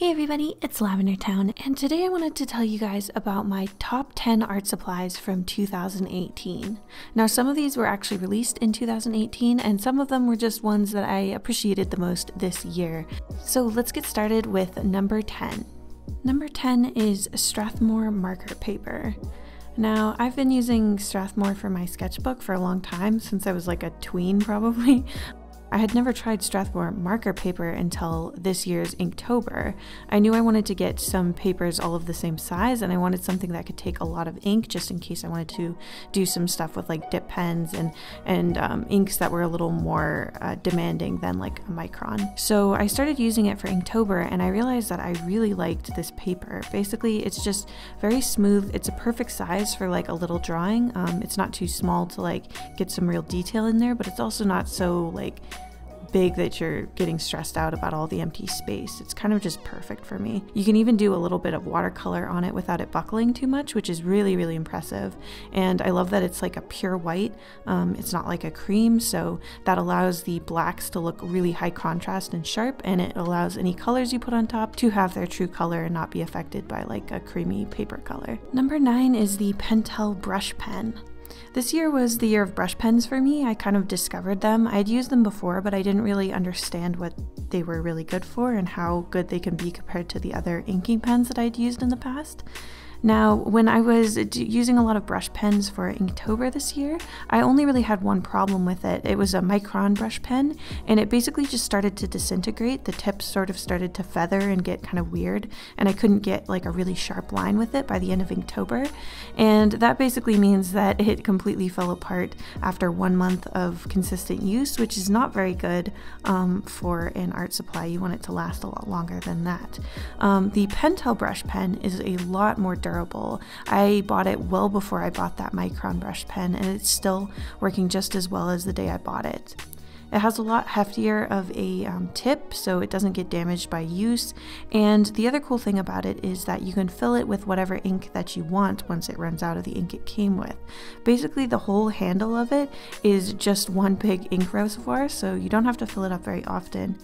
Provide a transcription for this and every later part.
Hey everybody, it's Lavender Town, and today I wanted to tell you guys about my top 10 art supplies from 2018. Now, some of these were actually released in 2018, and some of them were just ones that I appreciated the most this year. So let's get started with number 10. Number 10 is Strathmore marker paper. Now, I've been using Strathmore for my sketchbook for a long time, since I was like a tween probably. I had never tried Strathmore marker paper until this year's Inktober. I knew I wanted to get some papers all of the same size, and I wanted something that could take a lot of ink just in case I wanted to do some stuff with like dip pens and inks that were a little more demanding than like a micron. So I started using it for Inktober, and I realized that I really liked this paper. Basically, it's just very smooth. It's a perfect size for like a little drawing. It's not too small to like get some real detail in there, but it's also not so like big that you're getting stressed out about all the empty space. It's kind of just perfect for me. You can even do a little bit of watercolor on it without it buckling too much, which is really, really impressive. And I love that it's like a pure white. It's not like a cream, so that allows the blacks to look really high contrast and sharp, and it allows any colors you put on top to have their true color and not be affected by like a creamy paper color. Number 9 is the Pentel brush pen. This year was the year of brush pens for me. I kind of discovered them. I'd used them before, but I didn't really understand what they were really good for and how good they can be compared to the other inking pens that I'd used in the past. Now, when I was using a lot of brush pens for Inktober this year, I only really had one problem with it. It was a micron brush pen, and it basically just started to disintegrate. The tips sort of started to feather and get kind of weird, and I couldn't get like a really sharp line with it by the end of Inktober. And that basically means that it completely fell apart after 1 month of consistent use, which is not very good for an art supply. You want it to last a lot longer than that. The Pentel brush pen is a lot more durable. I bought it well before I bought that micron brush pen, and it's still working just as well as the day I bought it. It has a lot heftier of a tip, so it doesn't get damaged by use, and the other cool thing about it is that you can fill it with whatever ink that you want once it runs out of the ink it came with. Basically, the whole handle of it is just one big ink reservoir, so you don't have to fill it up very often.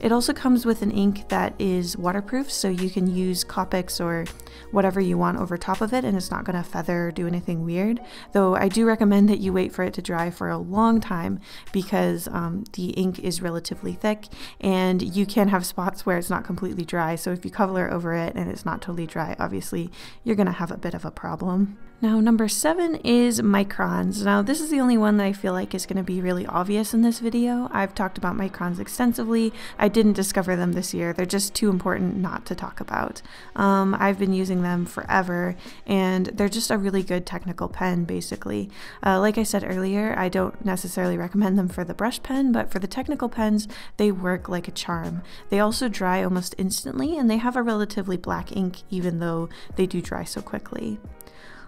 It also comes with an ink that is waterproof, so you can use Copics or whatever you want over top of it, and it's not going to feather or do anything weird. Though I do recommend that you wait for it to dry for a long time, because the ink is relatively thick, and you can have spots where it's not completely dry. So if you color over it and it's not totally dry, obviously you're going to have a bit of a problem. Now, number 7 is microns. Now, this is the only one that I feel like is going to be really obvious in this video. I've talked about microns extensively. I didn't discover them this year. They're just too important not to talk about. I've been using them forever, and they're just a really good technical pen, basically. Like I said earlier, I don't necessarily recommend them for the brush pen, but for the technical pens, they work like a charm. They also dry almost instantly, and they have a relatively black ink, even though they do dry so quickly.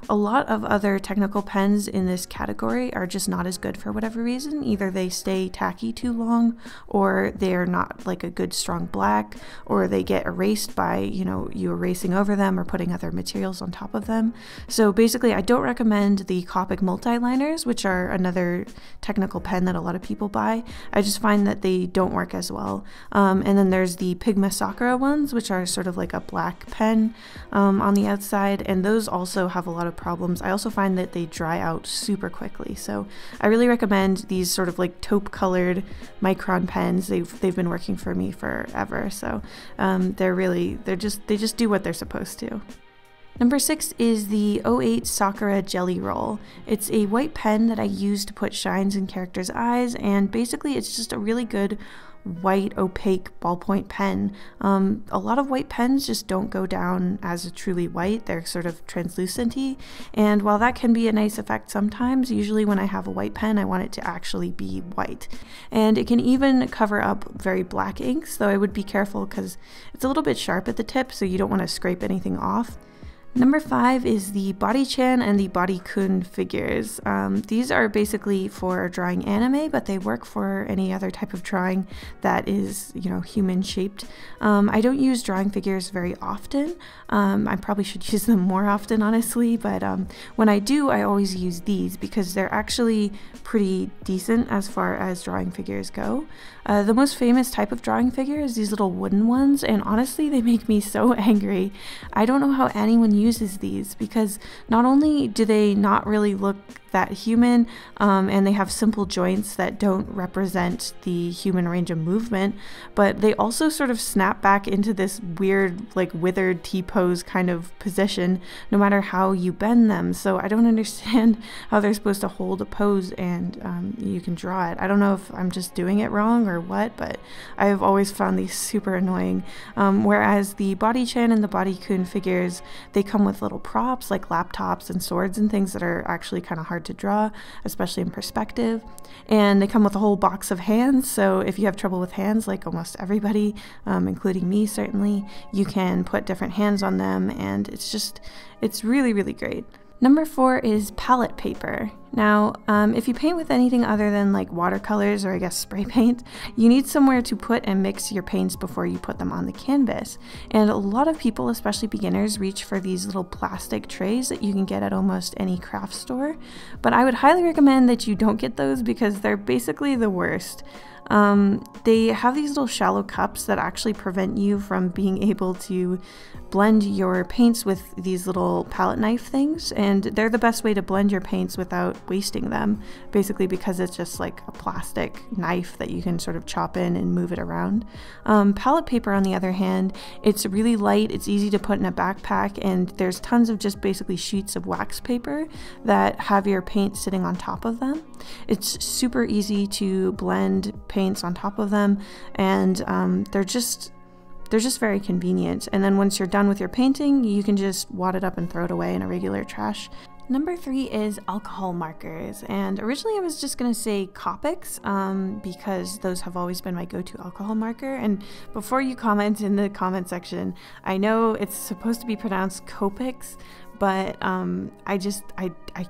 A lot of other technical pens in this category are just not as good for whatever reason. Either they stay tacky too long, or they're not like a good strong black, or they get erased by, you erasing over them or putting other materials on top of them. So basically, I don't recommend the Copic multi-liners, which are another technical pen that a lot of people buy. I just find that they don't work as well. And then there's the Sakura ones, which are sort of like a black pen on the outside, and those also have a lot of problems. I also find that they dry out super quickly, so I really recommend these sort of like taupe colored micron pens. They've been working for me forever, so they just do what they're supposed to. Number 6 is the 08 Sakura Jelly Roll. It's a white pen that I use to put shines in characters' eyes, and basically it's just a really good white opaque ballpoint pen. A lot of white pens just don't go down as a truly white. They're sort of translucent-y, and while that can be a nice effect sometimes, usually when I have a white pen I want it to actually be white. And it can even cover up very black inks, though I would be careful because it's a little bit sharp at the tip, so you don't want to scrape anything off. Number 5 is the Body-chan and the Body-kun figures. These are basically for drawing anime, but they work for any other type of drawing that is, human-shaped. I don't use drawing figures very often. I probably should use them more often, honestly, but when I do, I always use these because they're actually pretty decent as far as drawing figures go. The most famous type of drawing figure is these little wooden ones, and honestly they make me so angry. I don't know how anyone uses these, because not only do they not really look that human, and they have simple joints that don't represent the human range of movement, but they also sort of snap back into this weird like withered T-pose kind of position no matter how you bend them. So I don't understand how they're supposed to hold a pose and you can draw it. I don't know if I'm just doing it wrong or what, but I've always found these super annoying. Whereas the body chan and the body kun figures, they come with little props like laptops and swords and things that are actually kind of hard to draw, especially in perspective. And they come with a whole box of hands, so if you have trouble with hands, like almost everybody, including me certainly, you can put different hands on them, and it's really, really great. Number 4 is palette paper. Now, if you paint with anything other than like watercolors or I guess spray paint, you need somewhere to put and mix your paints before you put them on the canvas. And a lot of people, especially beginners, reach for these little plastic trays that you can get at almost any craft store. But I would highly recommend that you don't get those because they're basically the worst. They have these little shallow cups that actually prevent you from being able to blend your paints with these little palette knife things, and they're the best way to blend your paints without wasting them, basically because it's just like a plastic knife that you can sort of chop in and move it around. Palette paper, on the other hand, it's really light, it's easy to put in a backpack, and there's tons of just basically sheets of wax paper that have your paint sitting on top of them. It's super easy to blend paints on top of them, and they're just very convenient. And then once you're done with your painting, you can just wad it up and throw it away in a regular trash. Number 3 is alcohol markers, and originally I was just gonna say Copics because those have always been my go-to alcohol marker. And before you comment in the comment section, I know it's supposed to be pronounced Copics, but I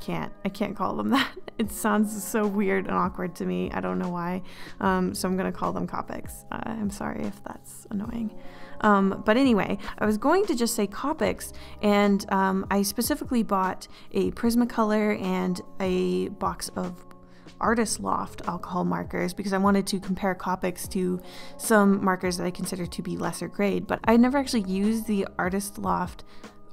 can't call them that. It sounds so weird and awkward to me. I don't know why. So I'm gonna call them Copics. I'm sorry if that's annoying. But anyway, I was going to just say Copics, and I specifically bought a Prismacolor and a box of Artist Loft alcohol markers because I wanted to compare Copics to some markers that I consider to be lesser grade, but I never actually used the Artist Loft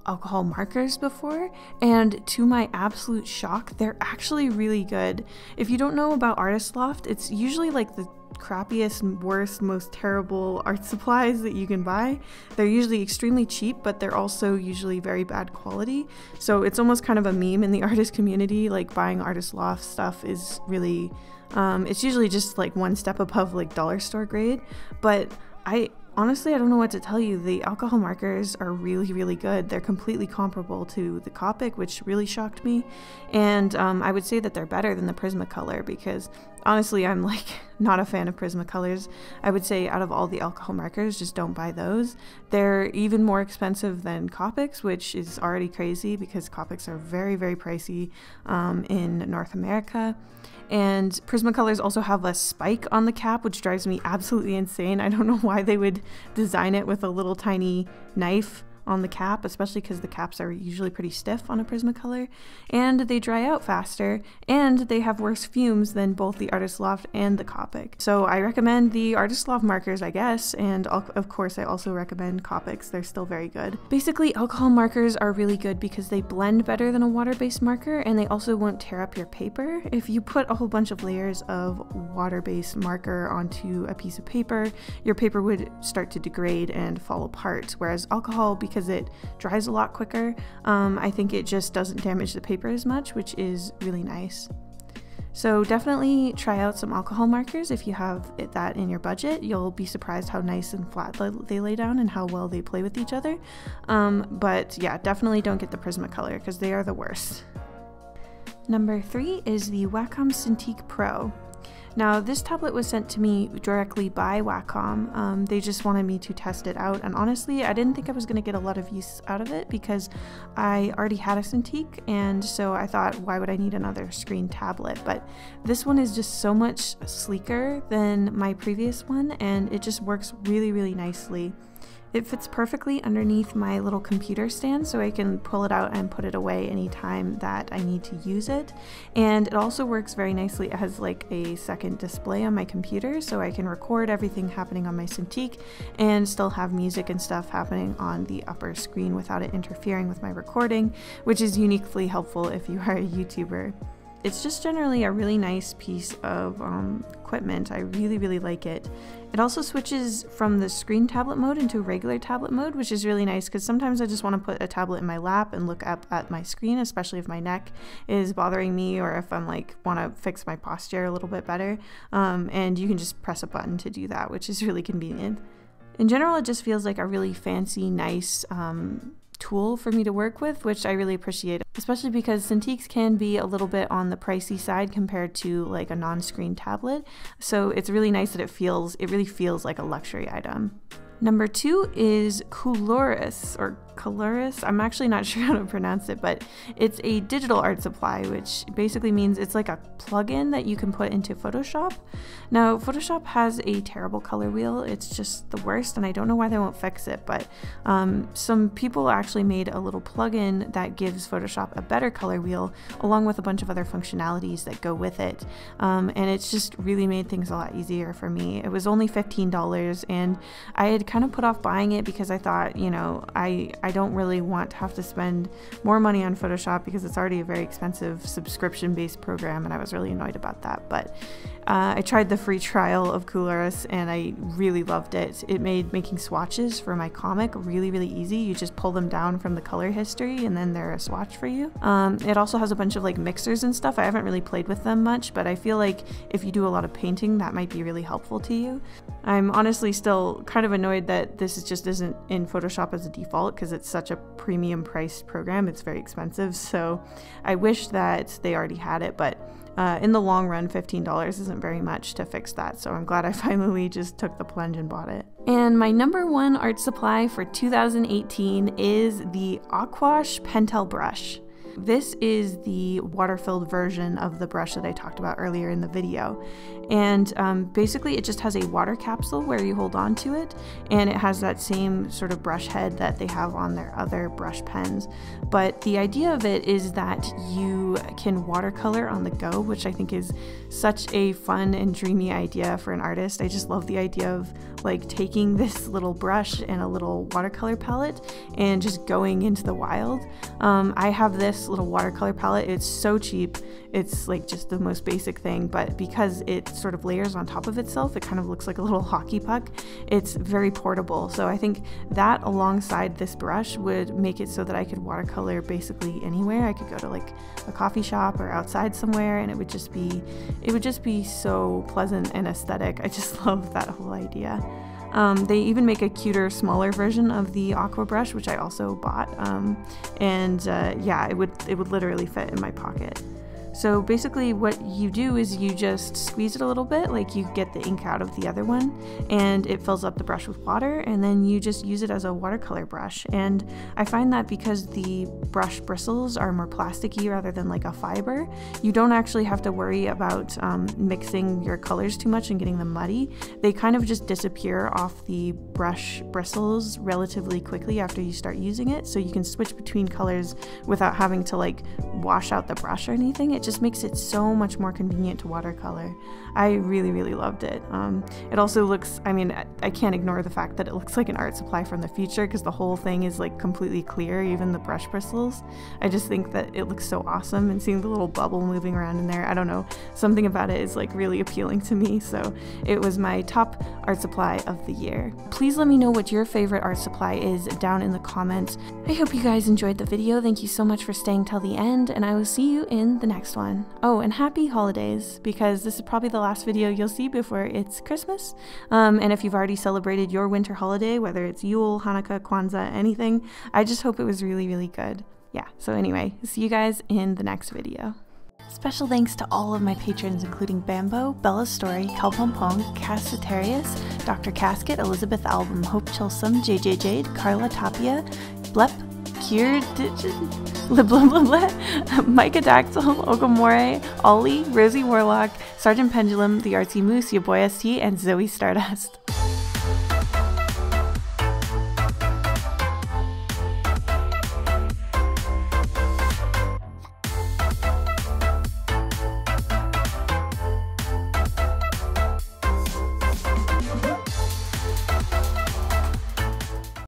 alcohol markers before, and to my absolute shock, they're actually really good. If you don't know about Artist Loft, it's usually like the crappiest, worst, most terrible art supplies that you can buy. They're usually extremely cheap, but they're also usually very bad quality. So it's almost kind of a meme in the artist community, like buying Artist Loft stuff is really, it's usually just like one step above like dollar store grade. But honestly, I don't know what to tell you. The alcohol markers are really, really good. They're completely comparable to the Copic, which really shocked me. And I would say that they're better than the Prismacolor because honestly, I'm like not a fan of Prismacolors. I would say out of all the alcohol markers, just don't buy those. They're even more expensive than Copics, which is already crazy because Copics are very, very pricey in North America. And Prismacolors also have a spike on the cap, which drives me absolutely insane. I don't know why they would design it with a little tiny knife on the cap, especially because the caps are usually pretty stiff on a Prismacolor, and they dry out faster, and they have worse fumes than both the Artist Loft and the Copic. So I recommend the Artist Loft markers, I guess, and of course I also recommend Copics. They're still very good. Basically, alcohol markers are really good because they blend better than a water-based marker, and they also won't tear up your paper. If you put a whole bunch of layers of water-based marker onto a piece of paper, your paper would start to degrade and fall apart, whereas alcohol, because it dries a lot quicker, I think it just doesn't damage the paper as much, which is really nice. So definitely try out some alcohol markers if you have that in your budget. You'll be surprised how nice and flat they lay down and how well they play with each other. But yeah, definitely don't get the Prismacolor because they are the worst. Number 3 is the Wacom Cintiq Pro. Now, this tablet was sent to me directly by Wacom. They just wanted me to test it out, and honestly, I didn't think I was going to get a lot of use out of it because I already had a Cintiq, and so I thought, why would I need another screen tablet? But this one is just so much sleeker than my previous one, and it just works really, really nicely. It fits perfectly underneath my little computer stand, so I can pull it out and put it away anytime that I need to use it. And it also works very nicely. It has like a second display on my computer, so I can record everything happening on my Cintiq and still have music and stuff happening on the upper screen without it interfering with my recording, which is uniquely helpful if you are a YouTuber. It's just generally a really nice piece of equipment. I really like it. It also switches from the screen tablet mode into regular tablet mode, which is really nice because sometimes I just want to put a tablet in my lap and look up at my screen, especially if my neck is bothering me or if I'm like want to fix my posture a little bit better. And you can just press a button to do that, which is really convenient. In general, it just feels like a really fancy, nice tool for me to work with, which I really appreciate, especially because Cintiqs can be a little bit on the pricey side compared to like a non-screen tablet. So it's really nice that it really feels like a luxury item. Number 2 is Coloris, or Coloris. I'm actually not sure how to pronounce it, but it's a digital art supply, which basically means it's like a plugin that you can put into Photoshop. Now, Photoshop has a terrible color wheel. It's just the worst, and I don't know why they won't fix it, but some people actually made a little plugin that gives Photoshop a better color wheel, along with a bunch of other functionalities that go with it. And it's just really made things a lot easier for me. It was only $15, and I had kind of put off buying it because I thought, you know, I don't really want to have to spend more money on Photoshop because it's already a very expensive subscription-based program, and I was really annoyed about that. But I tried the free trial of Coloris and I really loved it. It made making swatches for my comic really easy. You just pull them down from the color history and then they're a swatch for you. It also has a bunch of like mixers and stuff. I haven't really played with them much, but I feel like if you do a lot of painting, that might be really helpful to you. I'm honestly still kind of annoyed that this just isn't in Photoshop as a default because it's such a premium priced program. It's very expensive, so I wish that they already had it, but in the long run, $15 isn't very much to fix that, so I'm glad I finally just took the plunge and bought it. And my number 1 art supply for 2018 is the Aqua Pentel brush. This is the water-filled version of the brush that I talked about earlier in the video. And basically it just has a water capsule where you hold on to it, and it has that same sort of brush head that they have on their other brush pens. But the idea of it is that you can watercolor on the go, which I think is such a fun and dreamy idea for an artist. I just love the idea of like taking this little brush and a little watercolor palette and just going into the wild. I have this little watercolor palette. It's so cheap. It's like just the most basic thing, but because it sort of layers on top of itself, it kind of looks like a little hockey puck. It's very portable. So I think that alongside this brush would make it so that I could watercolor basically anywhere. I could go to like a coffee shop or outside somewhere, and it would just be so pleasant and aesthetic. I just love that whole idea. They even make a cuter, smaller version of the Aqua brush, which I also bought, yeah, it would literally fit in my pocket. So basically what you do is you just squeeze it a little bit, like you get the ink out of the other one, and it fills up the brush with water, and then you just use it as a watercolor brush. And I find that because the brush bristles are more plasticky rather than like a fiber, you don't actually have to worry about mixing your colors too much and getting them muddy. They kind of just disappear off the brush bristles relatively quickly after you start using it, so you can switch between colors without having to like wash out the brush or anything. It just makes it so much more convenient to watercolor. I really loved it. It also looks, I mean, I can't ignore the fact that it looks like an art supply from the future because the whole thing is like completely clear, even the brush bristles. I just think that it looks so awesome, and seeing the little bubble moving around in there, I don't know, something about it is like really appealing to me. So it was my top art supply of the year. Please let me know what your favorite art supply is down in the comments. I hope you guys enjoyed the video. Thank you so much for staying till the end, and I will see you in the next one. Oh, and happy holidays, because this is probably the last video you'll see before it's Christmas. And if you've already celebrated your winter holiday, whether it's Yule, Hanukkah, Kwanzaa, anything, I just hope it was really good. Yeah, so anyway, see you guys in the next video. Special thanks to all of my patrons, including Bambo, Bella Story, Kelpompong, Cassitarius, Dr. Casket, Elizabeth Album, Hope Chilsum, JJ Jade, Carla Tapia, Blep, Kier, Micah Daxel, Ogamore, Ollie, Rosie Warlock, Sergeant Pendulum, The Artsy Moose, Your Boy ST, and Zoe Stardust.